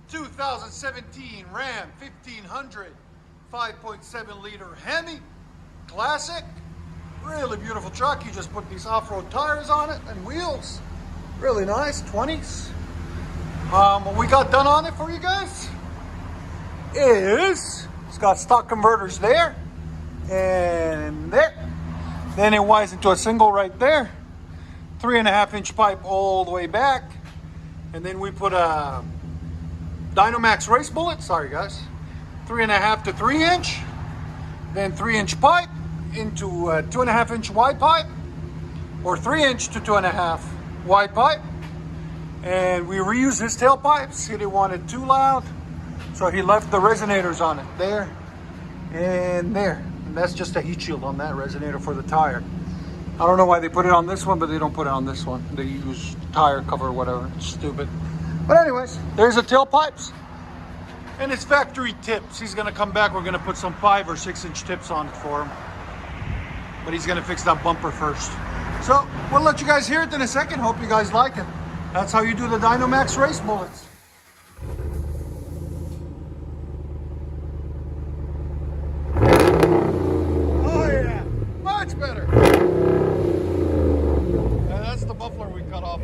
2017 Ram 1500 5.7 liter Hemi Classic. Really beautiful truck. You just put these off-road tires on it and wheels. Really nice, 20s. What we got done on it for you guys is it's got stock converters there and there. Then it wires into a single right there. 3.5-inch pipe all the way back. And then we put a DYNOMAX race bullet, sorry guys, 3.5 to 3-inch. Then 3-inch pipe into a 2.5-inch wide pipe, or 3-inch to 2.5 wide pipe. And we reused his tailpipes. He didn't want it too loud, so he left the resonators on it there and there. And that's just a heat shield on that resonator for the tire. I don't know why they put it on this one, but they don't put it on this one. They use tire cover or whatever. It's stupid. But anyways, there's the tailpipes. And it's factory tips. He's gonna come back. We're gonna put some 5 or 6-inch tips on it for him. But he's gonna fix that bumper first. So we'll let you guys hear it in a second. Hope you guys like it. That's how you do the DYNOMAX race bullets. Oh yeah, much better. And that's the muffler we cut off.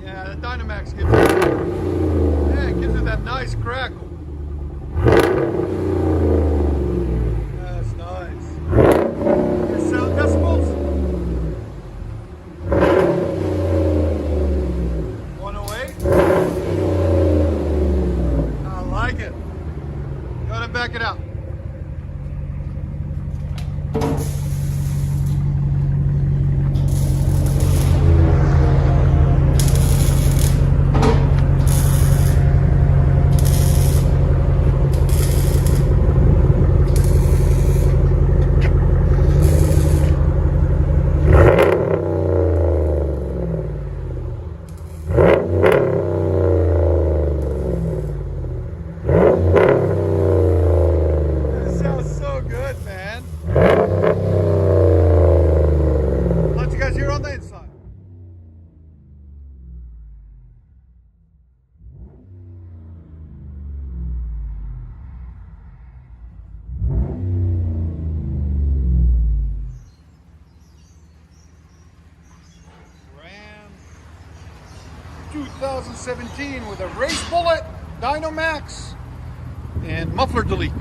Yeah, the DYNOMAX gives it, yeah, it gives it that nice crackle. That's nice. Your sound decibels? 108. I like it. Gotta back it out. Ram 2017 with a race bullet, DYNOMAX, and muffler delete.